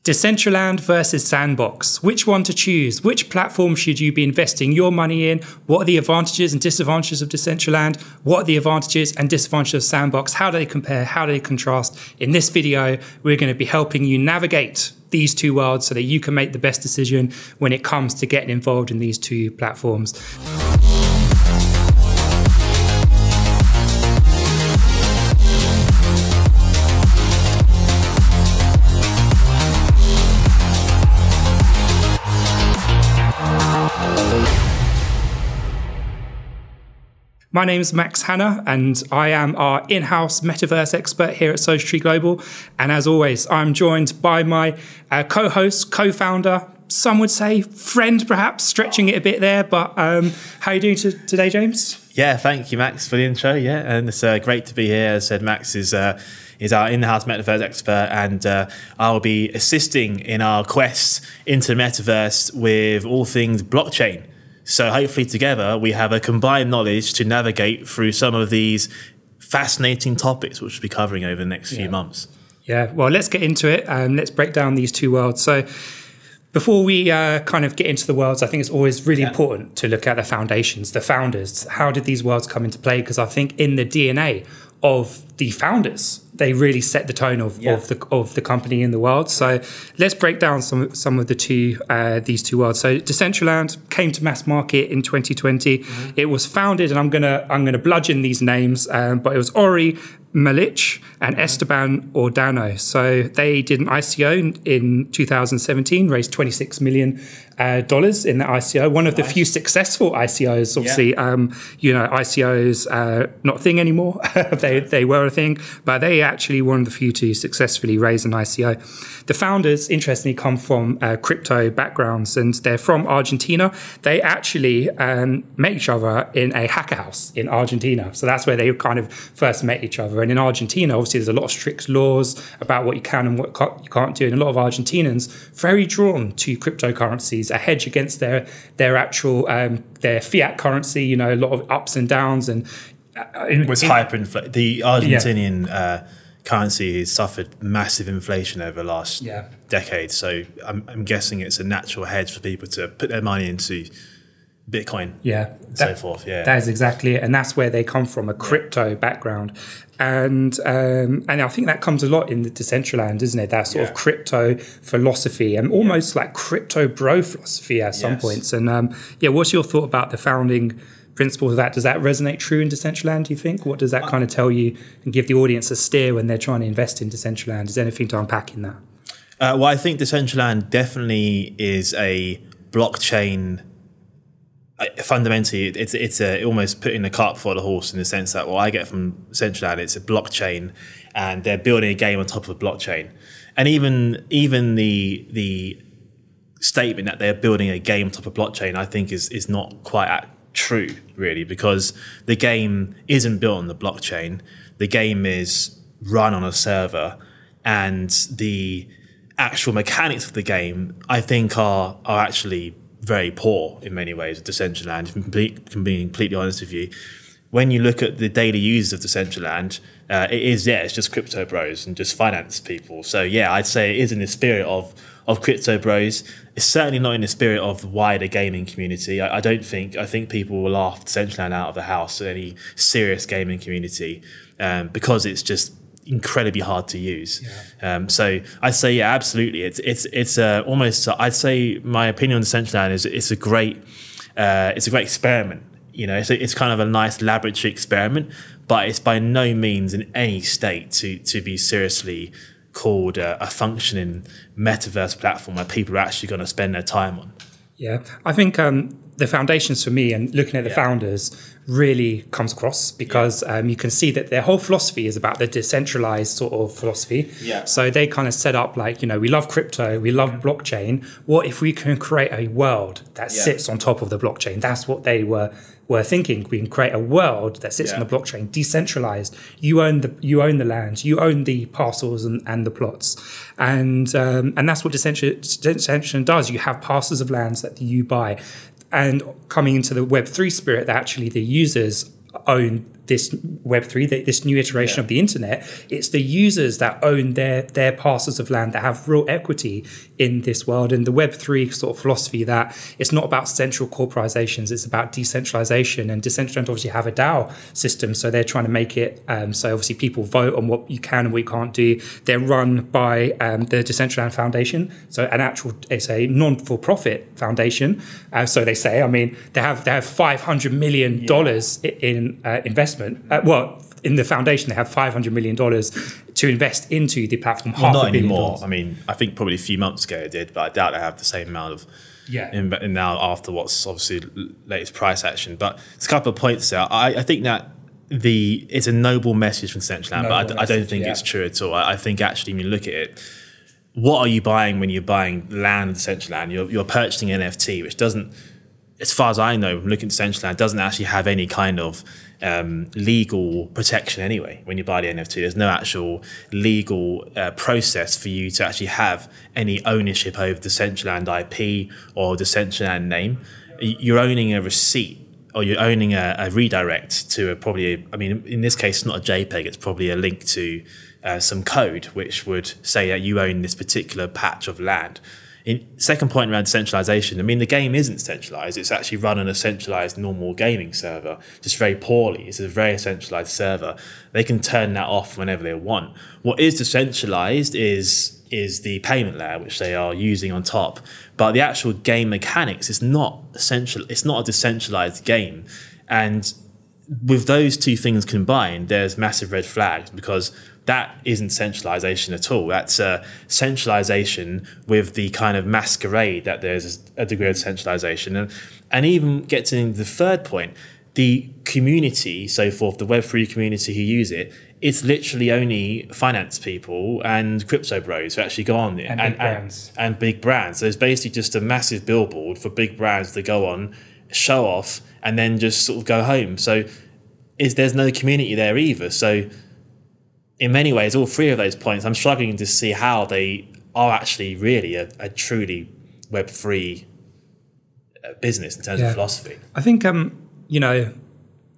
Decentraland versus Sandbox. Which one to choose? Which platform should you be investing your money in? What are the advantages and disadvantages of Decentraland? What are the advantages and disadvantages of Sandbox? How do they compare? How do they contrast? In this video, we're going to be helping you navigate these two worlds so that you can make the best decision when it comes to getting involved in these two platforms. My name is Max Hanna, and I am our in-house metaverse expert here at Social Tree Global. And as always, I'm joined by my co-host, co-founder, some would say friend, perhaps, stretching it a bit there. But how are you doing today, James? Yeah, thank you, Max, for the intro. Yeah, and it's great to be here. As I said, Max is our in-house metaverse expert, and I'll be assisting in our quest into the metaverse with all things blockchain. So hopefully together we have a combined knowledge to navigate through some of these fascinating topics which we'll be covering over the next few months. Yeah, well, let's get into it and let's break down these two worlds. So before we kind of get into the worlds, I think it's always really important to look at the foundations, the founders. How did these worlds come into play? Because I think in the DNA of the founders, they really set the tone of the company in the world. So let's break down some of the these two worlds. So Decentraland came to mass market in 2020. Mm-hmm. It was founded, and I'm gonna bludgeon these names, but it was Ori Malich and Esteban Ordano. So they did an ICO in 2017, raised $26 million in the ICO. One of the few successful ICOs. Obviously, ICOs not a thing anymore. they were a thing, but they actually one of the few to successfully raise an ICO. The founders, interestingly, come from crypto backgrounds, and they're from Argentina. They actually met each other in a hacker house in Argentina. So that's where they kind of first met each other. And in Argentina, obviously, there's a lot of strict laws about what you can and what you can't do. And a lot of Argentinians very drawn to cryptocurrencies, a hedge against their actual their fiat currency. You know, a lot of ups and downs, and it was hyperinflation. The Argentinian currency has suffered massive inflation over the last decade. So I'm guessing it's a natural hedge for people to put their money into Bitcoin, so forth. Yeah, that is exactly it, and that's where they come from, a crypto background, and I think that comes a lot in the Decentraland, isn't it? That sort of crypto philosophy and almost like crypto bro philosophy at some points. And what's your thought about the founding principles of that? Does that resonate true in Decentraland, do you think? What does that kind of tell you and give the audience a steer when they're trying to invest in Decentraland? Is there anything to unpack in that? Well, I think Decentraland definitely is a blockchain. Fundamentally, it's almost putting the cart before the horse in the sense that what I get from Decentraland, it's a blockchain, and they're building a game on top of a blockchain. And even the statement that they're building a game on top of blockchain, I think is not quite true, really, because the game isn't built on the blockchain. The game is run on a server, and the actual mechanics of the game, I think, are actually very poor in many ways of Decentraland. If I can be completely honest with you, when you look at the daily users of Decentraland, it's just crypto bros and just finance people. So yeah, I'd say it is in the spirit of crypto bros. It's certainly not in the spirit of the wider gaming community. I think people will laugh Decentraland out of the house at any serious gaming community because it's just incredibly hard to use. So I'd say absolutely. It's almost. I'd say my opinion on Decentraland is it's a great experiment. You know, it's kind of a nice laboratory experiment, but it's by no means in any state to be seriously called a functioning metaverse platform where people are actually going to spend their time on. Yeah, I think the foundations for me and looking at the founders really comes across because you can see that their whole philosophy is about the decentralized sort of philosophy. Yeah. So they kind of set up like, we love crypto, we love blockchain. What if we can create a world that sits on top of the blockchain? That's what they were thinking. We can create a world that sits on the blockchain, decentralized. You own the land, you own the parcels and the plots, and that's what Decentraland does. You have parcels of lands that you buy. And coming into the Web3 spirit, that actually the users own this Web3, this new iteration of the internet. It's the users that own their parcels of land that have real equity in this world. And the Web3 sort of philosophy that it's not about central corporations, it's about decentralization. And Decentraland obviously have a DAO system, so they're trying to make it so obviously people vote on what you can and what you can't do. They're run by the Decentraland Foundation, so it's a non-for-profit foundation. So they say, I mean, they have $500 million in investment. In the foundation, they have $500 million to invest into the platform. Well, not anymore. I mean, I think probably a few months ago it did, but I doubt they have the same amount of now after what's obviously latest price action. But there's a couple of points there. I think that it's a noble message from Decentraland, but I don't think it's true at all. I think actually when you look at it, what are you buying when you're buying land in Decentraland? You're purchasing an NFT, which doesn't, as far as I know, looking at Decentraland, doesn't actually have any kind of legal protection anyway. When you buy the NFT, there's no actual legal process for you to actually have any ownership over Decentraland IP or Decentraland name. You're owning a receipt, or you're owning a redirect to in this case, it's not a JPEG, it's probably a link to some code which would say that you own this particular patch of land. Second point around decentralization, I mean, the game isn't centralized. It's actually run on a centralized normal gaming server, just very poorly. It's a very centralized server. They can turn that off whenever they want. What is decentralized is the payment layer, which they are using on top. But the actual game mechanics is not essential. It's not a decentralized game. And with those two things combined, there's massive red flags, because that isn't centralization at all. That's centralization with the kind of masquerade that there's a degree of centralization. And even getting into the third point, the community, so forth, the Web3 community who use it, it's literally only finance people and crypto bros who actually go on there. And big brands. So it's basically just a massive billboard for big brands to go on, show off, and then just sort of go home. So there's no community there either. So in many ways, all three of those points, I'm struggling to see how they are actually really a truly Web3 business in terms of philosophy. I think,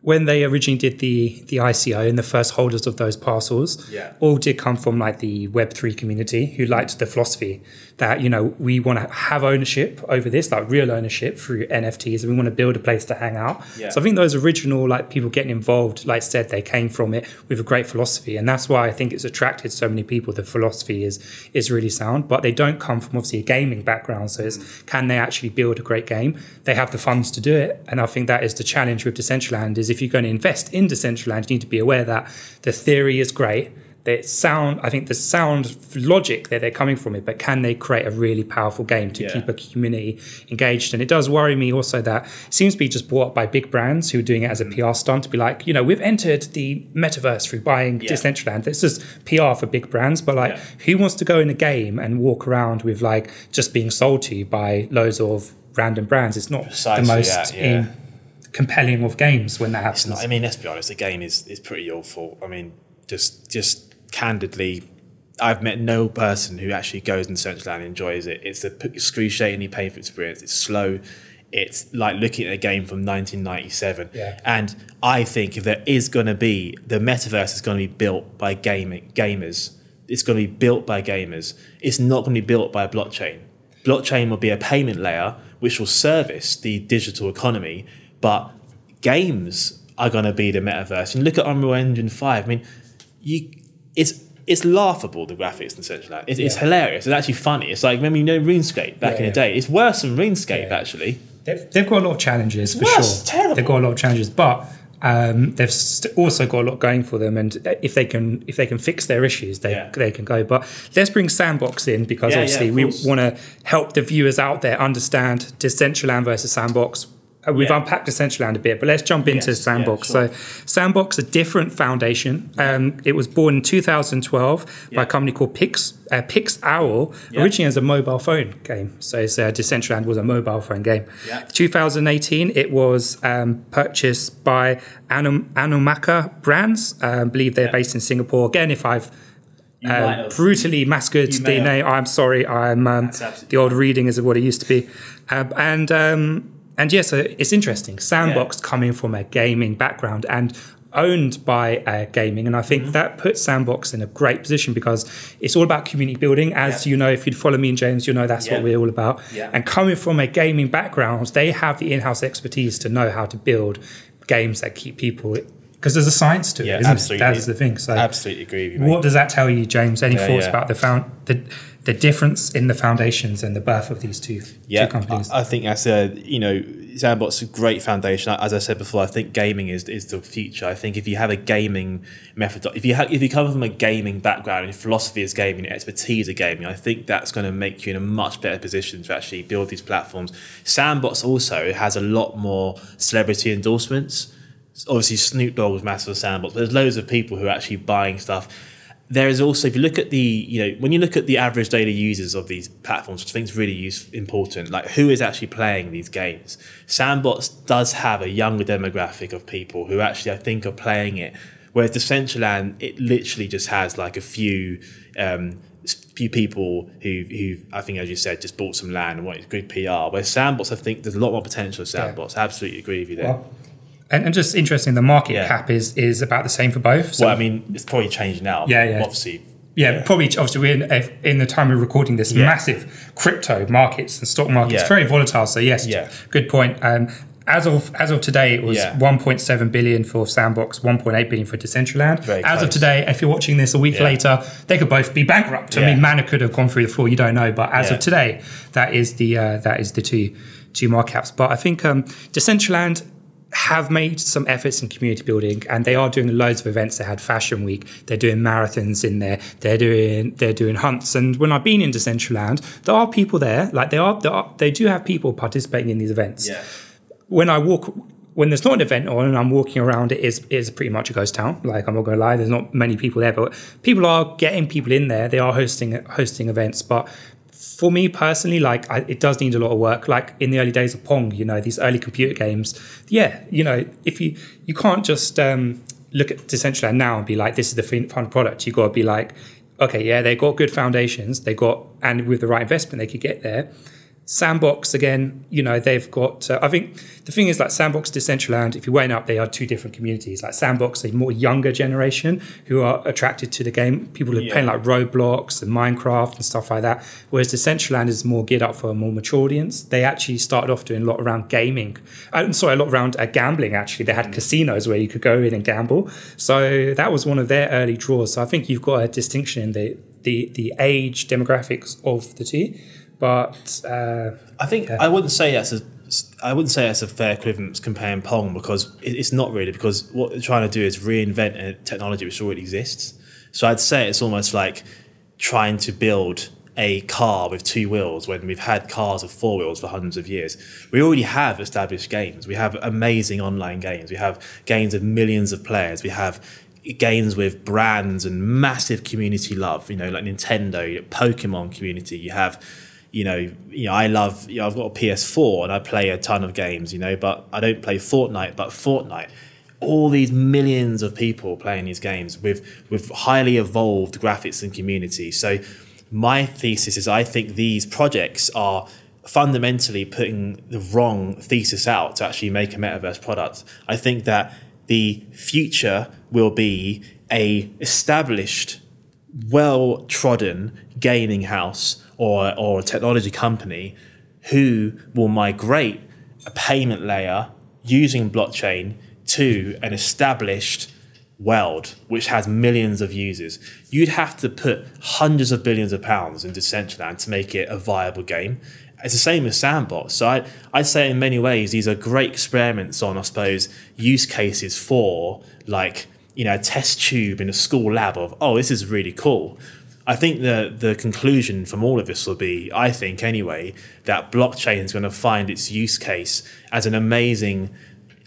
when they originally did the ICO and the first holders of those parcels, all did come from like the Web3 community who liked the philosophy that, we want to have ownership over this, like real ownership through NFTs, and we want to build a place to hang out. So I think those original people getting involved, like I said, they came from it with a great philosophy, and that's why I think it's attracted so many people. The philosophy is really sound, but they don't come from obviously a gaming background. So can they actually build a great game? They have the funds to do it, and I think that is the challenge with Decentraland. Is if you're going to invest in Decentraland, you need to be aware that the theory is great. I think the sound logic that they're coming from it, but can they create a really powerful game to keep a community engaged? And it does worry me also that it seems to be just bought up by big brands who are doing it as a PR stunt to be like, we've entered the metaverse through buying Decentraland. It's just PR for big brands, but who wants to go in a game and walk around with just being sold to you by loads of random brands? It's not the most compelling of games when that happens. I mean, let's be honest, the game is pretty awful. I mean, just candidly, I've met no person who actually goes into Decentraland and enjoys it. It's an excruciatingly painful experience. It's slow. It's like looking at a game from 1997. And I think if there is going to be, the metaverse is going to be built by gamers. It's going to be built by gamers. It's not going to be built by a blockchain. Blockchain will be a payment layer which will service the digital economy, but games are going to be the metaverse. And look at Unreal Engine 5. I mean, it's laughable, the graphics in Decentraland. It's hilarious. It's actually funny. It's like, remember, RuneScape back in the day. It's worse than RuneScape, actually. They've got a lot of challenges, for sure. Terrible. They've got a lot of challenges, but they've also got a lot going for them. And if they can fix their issues, they can go. But let's bring Sandbox in, because obviously we want to help the viewers out there understand Decentraland versus Sandbox. We've unpacked Decentraland a bit, but let's jump into Sandbox. So Sandbox, a different foundation. It was born in 2012 by a company called PixOwl, originally as a mobile phone game. So Decentraland was a mobile phone game. 2018, it was purchased by Anumaka Brands. I believe they're based in Singapore. Again, if I've brutally massacred the name, I'm sorry. The old reading is what it used to be. So it's interesting. Sandbox coming from a gaming background, and owned by gaming, and I think that puts Sandbox in a great position because it's all about community building. As you know, if you'd follow me and James, you know that's what we're all about. And coming from a gaming background, they have the in-house expertise to know how to build games that keep people, because there's a science to it, isn't absolutely. it? That is the thing. So absolutely agree with you, mate. What does that tell you, James? Any thoughts about the difference in the foundations and the birth of these two companies? I think that's Sandbox is a great foundation. As I said before, I think gaming is the future. I think if you have a gaming method, if you come from a gaming background and your philosophy is gaming, expertise of gaming, I think that's going to make you in a much better position to actually build these platforms. Sandbox also has a lot more celebrity endorsements. Obviously, Snoop Dogg was massive Sandbox, but there's loads of people who are actually buying stuff. There is also, if you look at when you look at the average daily users of these platforms, which I think is really important, like who is actually playing these games. Sandbox does have a younger demographic of people who actually, I think, are playing it. Whereas Decentraland, it literally just has like a few people who I think, as you said, just bought some land and wanted good PR. Whereas Sandbox, I think there's a lot more potential with Sandbox. I absolutely agree with you there. Well, and just interesting, the market cap is about the same for both. So, well, I mean, it's probably changed now. Obviously. Probably. Obviously, we're in the time we're recording this, massive crypto markets and stock markets, very volatile. So yes, good point. As of today, it was 1.7 billion for Sandbox, 1.8 billion for Decentraland. As of today, if you're watching this a week later, they could both be bankrupt. I mean, Mana could have gone through the floor. You don't know, but as of today, that is the two market caps. But I think Decentraland have made some efforts in community building, and they are doing loads of events. They had Fashion Week, they're doing marathons in there, they're doing hunts. And when I've been in Decentraland, there are people there, like they do have people participating in these events. When there's not an event on and I'm walking around, it is pretty much a ghost town. Like, I'm not gonna lie, there's not many people there, but people are getting people in there. They are hosting events, but for me personally, it does need a lot of work. Like in the early days of Pong, these early computer games. If you can't just look at Decentraland now and be like, this is the final product. You got to be like, okay, they got good foundations. And with the right investment, they could get there. Sandbox, again, they've got, I think the thing is, like Sandbox, Decentraland, if you weigh up, they are two different communities. Like Sandbox, a more younger generation who are attracted to the game. People are playing like Roblox and Minecraft and stuff like that. Whereas Decentraland is more geared up for a more mature audience. They actually started off doing a lot around gaming. A lot around gambling, actually. They had casinos where you could go in and gamble. So that was one of their early draws. So I think you've got a distinction in the age demographics of the two. But I think I wouldn't say that's a fair equivalence comparing Pong, because it's not really, because what they're trying to do is reinvent a technology which already exists. So I'd say it's almost like trying to build a car with two wheels when we've had cars with four wheels for hundreds of years. We already have established games. We have amazing online games. We have games with millions of players. We have games with brands and massive community love, like Nintendo, Pokemon community. You have I love, I've got a PS4 and I play a ton of games, but I don't play Fortnite, but Fortnite. All these millions of people playing these games with highly evolved graphics and community. So my thesis is, I think these projects are fundamentally putting the wrong thesis out to actually make a metaverse product. I think that the future will be a established, well-trodden gaming house or a technology company who will migrate a payment layer using blockchain to an established world which has millions of users. You'd have to put hundreds of billions of pounds into Decentraland to make it a viable game. It's the same as Sandbox. So I'd say in many ways these are great experiments on, I suppose, use cases for like, a test tube in a school lab of, this is really cool. I think the conclusion from all of this will be, I think anyway, that blockchain is going to find its use case as an amazing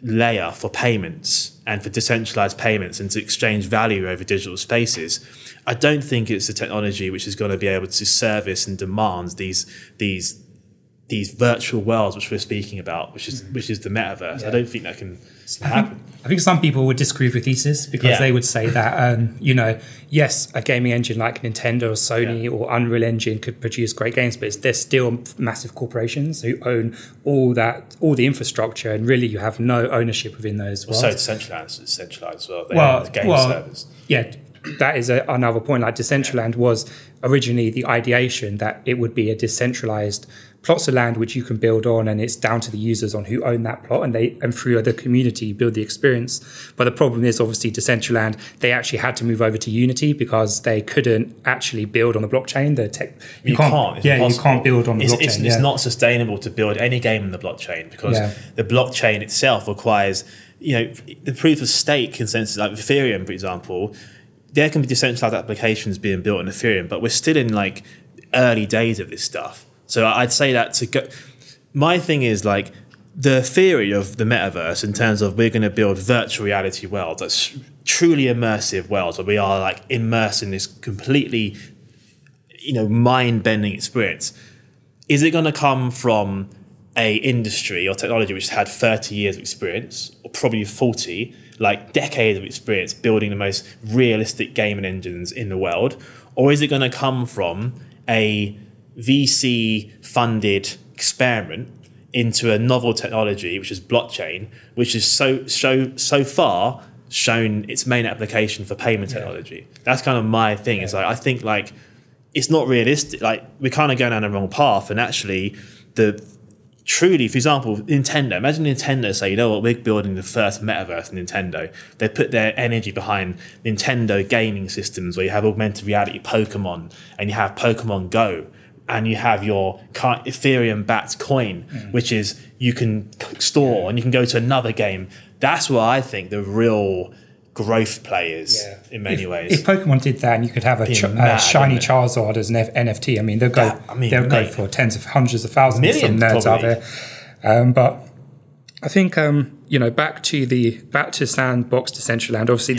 layer for payments and for decentralized payments and to exchange value over digital spaces. I don't think it's a technology which is going to be able to service and demand these these virtual worlds which we're speaking about, which is the metaverse. I don't think that can happen. I think some people would disagree with your thesis because they would say that, yes, a gaming engine like Nintendo or Sony or Unreal Engine could produce great games, but they're still massive corporations who own all the infrastructure, and really you have no ownership within those worlds. So Decentraland is centralized as well. They own the game servers. Yeah, that is another point. Like Decentraland was originally the ideation that it would be a decentralized plots of land which you can build on, and it's down to the users on who own that plot, and through the community build the experience. But the problem is obviously Decentraland, they actually had to move over to Unity because they couldn't actually build on the blockchain. You can't build on the blockchain. It's not sustainable to build any game on the blockchain because the blockchain itself requires, the proof of stake consensus, like Ethereum, for example. There can be decentralized applications being built on Ethereum, but we're still in like early days of this stuff. So I'd say that my thing is like the theory of the metaverse in terms of we're going to build virtual reality worlds, that's truly immersive worlds where we are like immersed in this completely, mind-bending experience. Is it going to come from a industry or technology which has had 30 years of experience, or probably 40, like decades of experience building the most realistic gaming engines in the world? Or is it going to come from a VC-funded experiment into a novel technology, which is blockchain, which is so far shown its main application for payment technology? That's kind of my thing. It's like I think like it's not realistic. Like we're kind of going down the wrong path, and actually truly, for example, Nintendo. Imagine Nintendo say, you know what, we're building the first metaverse in Nintendo. They put their energy behind Nintendo gaming systems where you have augmented reality Pokemon, and you have Pokemon Go, and you have your Ethereum-backed coin, which is you can store and you can go to another game. That's what I think the real growth play is in many ways. If Pokemon did that and you could have a shiny Charizard as an NFT, I mean, they'll go for tens of hundreds of thousands from nerds probably out there. But I think, back to Sandbox, Decentraland, obviously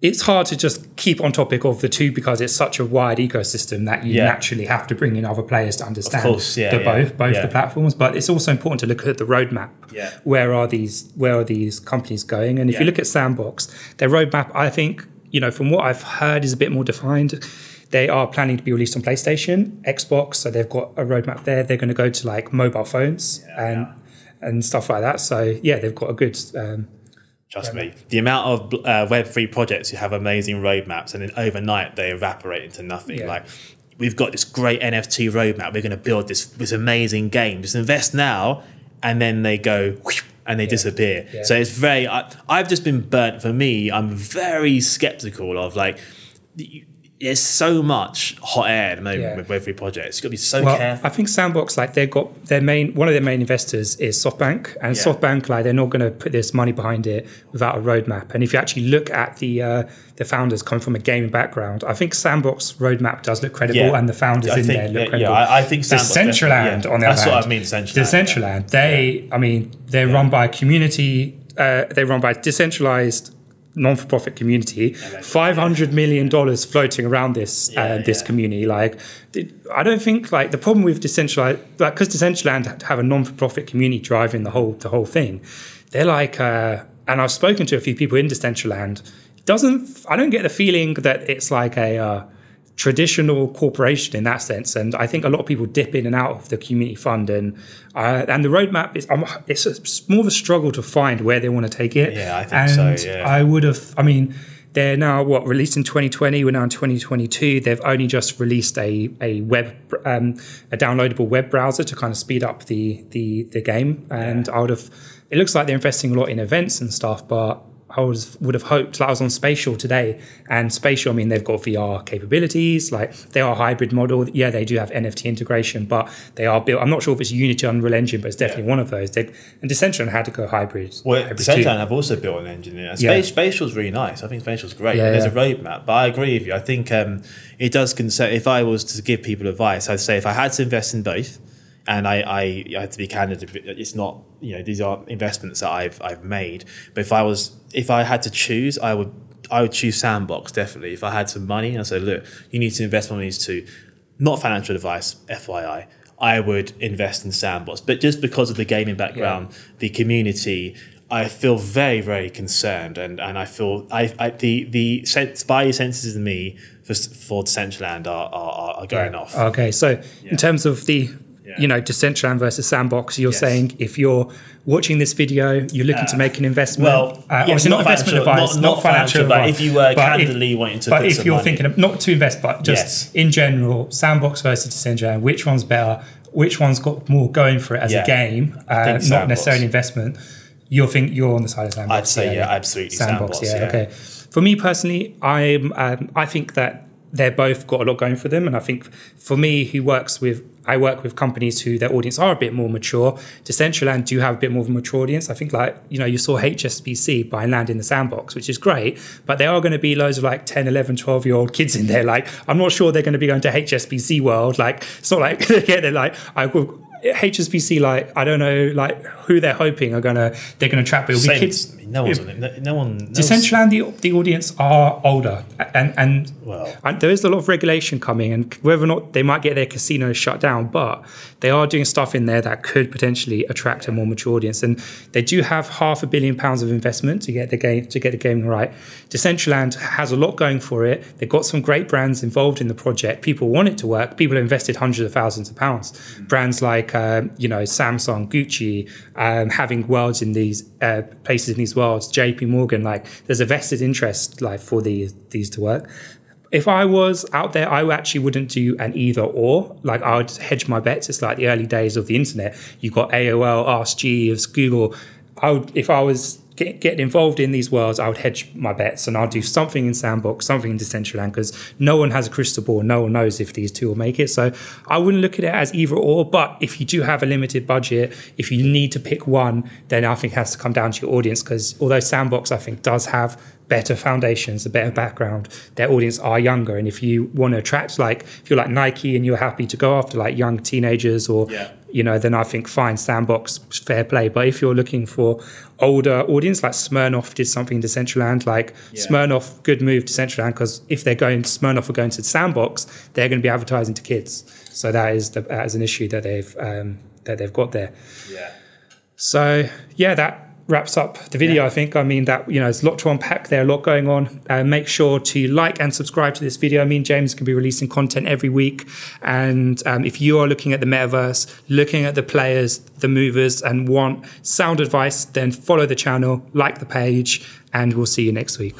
it's hard to just keep on topic of the two because it's such a wide ecosystem that you naturally have to bring in other players to understand both the platforms. But it's also important to look at the roadmap. Where are these companies going? And if you look at Sandbox, their roadmap, I think, from what I've heard, is a bit more defined. They are planning to be released on PlayStation, Xbox, so they've got a roadmap there. They're going to go to like mobile phones and stuff like that. So they've got a good. Trust me, the amount of Web3 projects who have amazing roadmaps and then overnight they evaporate into nothing. Like, we've got this great NFT roadmap. We're going to build this amazing game. Just invest now, and then they go and they disappear. So it's very. I've just been burnt. For me, I'm very skeptical of like. There's so much hot air at the moment with Web3 projects. You've got to be so careful. I think Sandbox, like they've got one of their main investors is SoftBank, and SoftBank, like they're not going to put this money behind it without a roadmap. And if you actually look at the founders coming from a gaming background, I think Sandbox roadmap does look credible, and the founders there look credible. I think Decentraland, on the other hand, that's what I mean. Decentraland, they're run by a community. They run by a decentralized non-for-profit community, $500 million floating around this community. Like, I don't think like the problem with Decentraland, like because Decentraland have a non-for-profit community driving the whole thing. They're like, and I've spoken to a few people in Decentraland. I don't get the feeling that it's like a traditional corporation in that sense, and I think a lot of people dip in and out of the community fund, and the roadmap is it's more of a struggle to find where they want to take it. I think so. I would have. I mean, they're now released in 2020. We're now in 2022. They've only just released a downloadable web browser to kind of speed up the game, and it looks like they're investing a lot in events and stuff, but I would have hoped. Like I was on Spatial today, and Spatial, I mean, they've got VR capabilities. Like they are a hybrid model. Yeah, they do have NFT integration, but they are built. I'm not sure if it's Unity or Unreal Engine, but it's definitely one of those. And Decentraland had to go hybrid. Well, Decentraland have also built an engine. Spatial's really nice. I think Spatial's great. There's a roadmap, but I agree with you. I think it does concern. If I was to give people advice, I'd say if I had to invest in both. And I had to be candid. It's not, these are investments that I've made. But if I had to choose, I would choose Sandbox definitely. If I had some money, I say, look, you need to invest on these two. Not financial advice, FYI. I would invest in Sandbox. But just because of the gaming background, the community, I feel very, very concerned, and I feel the spidey senses in me for Decentraland are going off. Okay, so in terms of the Decentraland versus Sandbox, you're saying if you're watching this video, you're looking to make an investment. Well, obviously not investment advice, not financial but advice. if you were candidly wanting to, but if you're thinking of not to invest, but just in general, Sandbox versus Decentraland, which one's better? Which one's got more going for it as a game, not necessarily investment? You're on the side of Sandbox. I'd say absolutely Sandbox. Okay. For me personally, I think that they're both got a lot going for them, and I think for me, I work with companies who their audience are a bit more mature. Decentraland do have a bit more of a mature audience. I think you saw HSBC by landing the Sandbox, which is great, but there are going to be loads of 10, 11, 12-year-old kids in there. I'm not sure they're going to be going to HSBC World. It's not like HSBC, I don't know, who they're hoping they're gonna trap. It'll be kids. No one. Decentraland, the audience are older, and there is a lot of regulation coming, and whether or not they might get their casinos shut down, but they are doing stuff in there that could potentially attract a more mature audience, and they do have £500 million of investment to get the gaming right. Decentraland has a lot going for it. They've got some great brands involved in the project. People want it to work. People have invested hundreds of thousands of pounds. Brands like Samsung, Gucci, having worlds in these places in these worlds, JP Morgan, there's a vested interest for these to work. If I was out there, I actually wouldn't do an either or. I would hedge my bets. It's like the early days of the internet. You've got AOL, Ask Jeeves, Google. If I was getting involved in these worlds, I would hedge my bets, and I'll do something in Sandbox, something in Decentraland, because no one has a crystal ball. No one knows if these two will make it. So I wouldn't look at it as either or, but if you do have a limited budget, if you need to pick one, then I think it has to come down to your audience, because although Sandbox, I think, does have better foundations, a better background, their audience are younger. And if you want to attract, if you're like Nike and you're happy to go after young teenagers or, then I think fine, Sandbox, fair play. But if you're looking for older audience, like Smirnoff did something in Decentraland, Smirnoff, good move Decentraland, because if Smirnoff are going to Sandbox, they're going to be advertising to kids. So that is an issue that they've got there. Yeah. So that wraps up the video. I think there's a lot to unpack there, a lot going on. Make sure to like and subscribe to this video. Me and James can be releasing content every week, and if you are looking at the metaverse, looking at the players, the movers, and want sound advice, then follow the channel, like the page, and we'll see you next week.